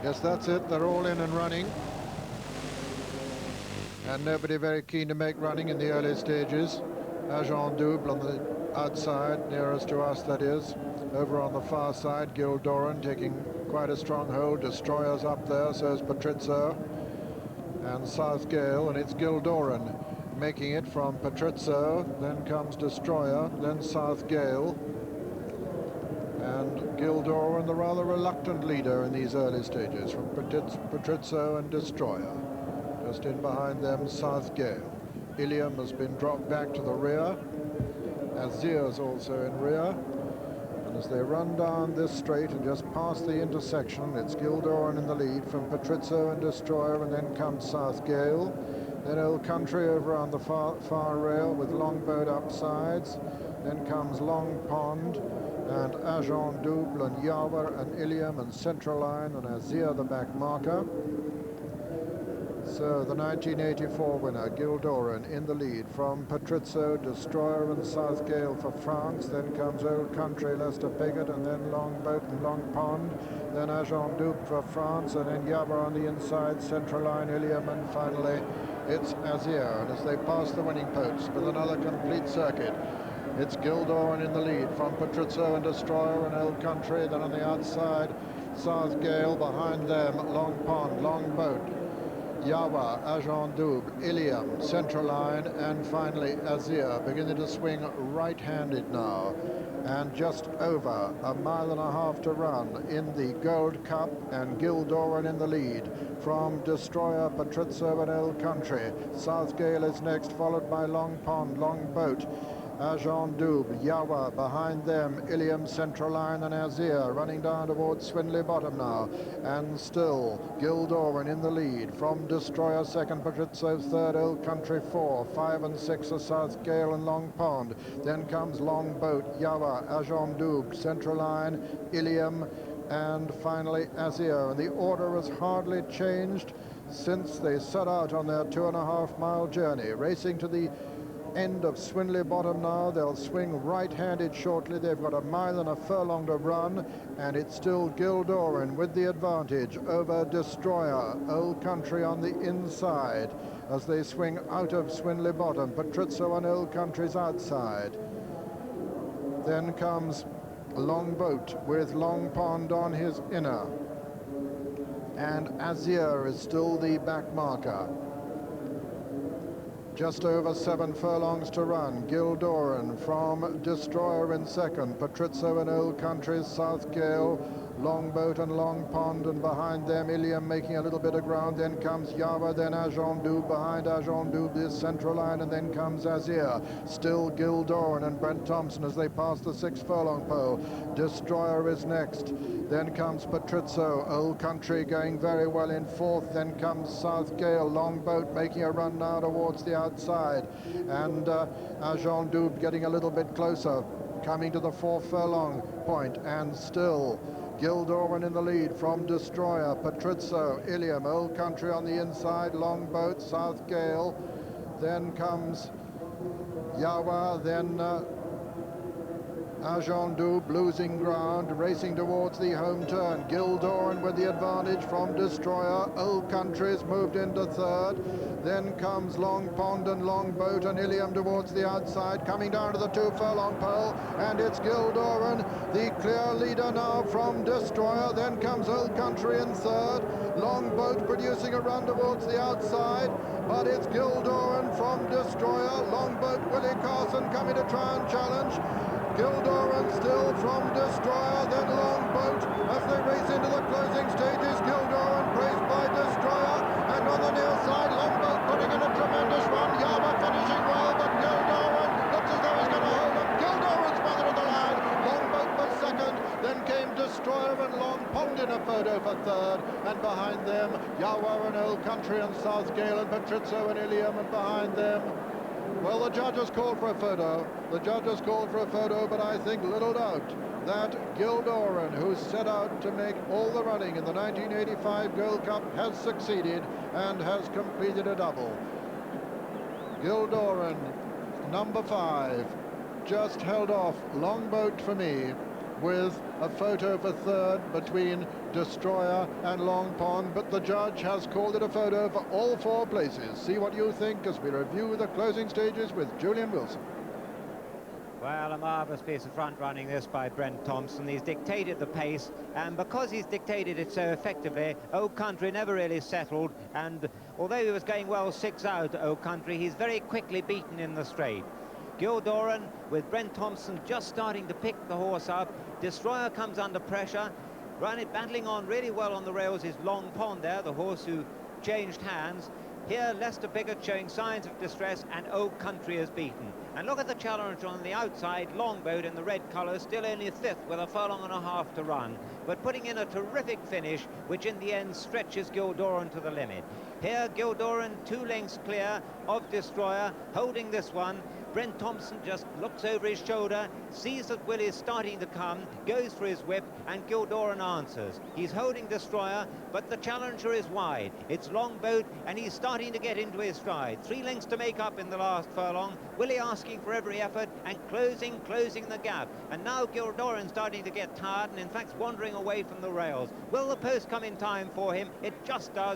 Yes, that's it. They're all in and running. And nobody very keen to make running in the early stages. Agent Double on the outside, nearest to us that is. Over on the far side, Gildoran taking quite a strong hold. Destroyer's up there, so is Patrizio and South Gale, and it's Gildoran making it from Patrizio. Then comes Destroyer, then South Gale. And Gildoran, the rather reluctant leader in these early stages, from Patrizio and Destroyer. Just in behind them, South Gale. Ilium has been dropped back to the rear. Azir's also in rear. And as they run down this straight and just past the intersection, it's Gildoran in the lead from Patrizio and Destroyer, and then comes South Gale. Then Old Country over on the far rail with Longboat up sides. Then comes Long Pond and Agent Double and Yawa and Ilium and Central Line and Azir the back marker. So the 1984 winner, Gildoran, in the lead from Patrizio, Destroyer and South Gale for France. Then comes Old Country, Lester Piggott, and then Longboat and Long Pond. Then Agent Double for France, and then Yawa on the inside, Central Line, Ilium, and finally it's Azir. And as they pass the winning post with another complete circuit, it's Gildoran in the lead from Patrizio and Destroyer and Old Country. Then on the outside, South Gale, behind them Long Pond, Longboat, Yawa, Agent Double, Ilium, Central Line, and finally Azir, beginning to swing right-handed now. And just over a mile and a half to run in the Gold Cup, and Gildoran in the lead from Destroyer, Patrizio and Old Country. South Gale is next, followed by Long Pond, Longboat, Agent Double, Yawa, behind them Ilium, Central Line, and Azir running down towards Swindley Bottom now. And still Gildoran in the lead from Destroyer second, Patrizio third, Old Country 4, 5 and 6 are South Gale and Long Pond. Then comes Longboat, Yawa, Agent Double, Central Line, Ilium, and finally Azir. And the order has hardly changed since they set out on their 2.5 mile journey, racing to the end of Swindley Bottom now. They'll swing right-handed shortly. They've got a mile and a furlong to run, and it's still Gildoran with the advantage over Destroyer. Old Country on the inside as they swing out of Swindley Bottom. Patrizio on Old Country's outside. Then comes Longboat with Long Pond on his inner, and Azir is still the back marker. Just over 7 furlongs to run. Gildoran from Destroyer in second. Patrizio and Old Country's South Gale, Longboat and Long Pond, and behind them Ilium making a little bit of ground. Then comes Yawa, then Agent Double. Behind Agent Double is Central Line, and then comes Azir. Still Gildoran and Brent Thompson as they pass the 6 furlong pole. Destroyer is next. Then comes Patrizio. Old Country going very well in fourth. Then comes South Gale. Longboat making a run now towards the outside. And Agent Double getting a little bit closer, coming to the 4 furlong point. And still Gildoran in the lead from Destroyer. Patrizio, Ilium, Old Country on the inside. Longboat, South Gale. Then comes Yawa. Then Agent Double losing ground, racing towards the home turn. Gildoran with the advantage from Destroyer. Old Country's moved into third. Then comes Long Pond and Longboat and Ilium towards the outside, coming down to the 2 furlong pole, and it's Gildoran, the clear leader now from Destroyer. Then comes Old Country in third. Longboat producing a run towards the outside, but it's Gildoran from Destroyer. Longboat, Willie Carson coming to try and challenge. Gildoran still from Destroyer, then Longboat as they race into the closing stages. Gildoran praised by Destroyer, and on the near side Longboat putting in a tremendous run. Yawa finishing well, but Gildoran looks as though he's going to hold up. Gildoran's mother of the line. Longboat was second, then came Destroyer and Long Pond in a photo for third, and behind them Yawa and Old Country and South Gale and Patrizio and Ilium, and behind them, well, the judges called for a photo. The judges called for a photo, but I think little doubt that Gildoran, who set out to make all the running in the 1985 Gold Cup, has succeeded and has completed a double. Gildoran, number 5, just held off Longboat for me. with a photo for third between Destroyer and Long Pond, but the judge has called it a photo for all 4 places. See what you think as we review the closing stages with Julian Wilson. Well, a marvellous piece of front running this by Brent Thompson. He's dictated the pace, and because he's dictated it so effectively, Oak Country never really settled, and although he was going well 6 out, Oak Country, he's very quickly beaten in the straight. Gildoran, with Brent Thompson just starting to pick the horse up. Destroyer comes under pressure, battling on really well on the rails is Long Pond there, the horse who changed hands. Here, Leicester Bigot showing signs of distress, and Oak Country is beaten. And look at the challenger on the outside, Longboat in the red colours, still only 5th with a furlong and a half to run, but putting in a terrific finish, which in the end stretches Gildoran to the limit. Here, Gildoran 2 lengths clear of Destroyer, holding this one. Brent Thompson just looks over his shoulder, sees that Will is starting to come, goes for his whip, and Gildoran answers. He's holding Destroyer, but the challenger is wide. It's Longboat, and he's starting to get into his stride. 3 lengths to make up in the last furlong. Willie asking for every effort and closing the gap. And now Gildoran starting to get tired and in fact wandering away from the rails. Will the post come in time for him? It just does.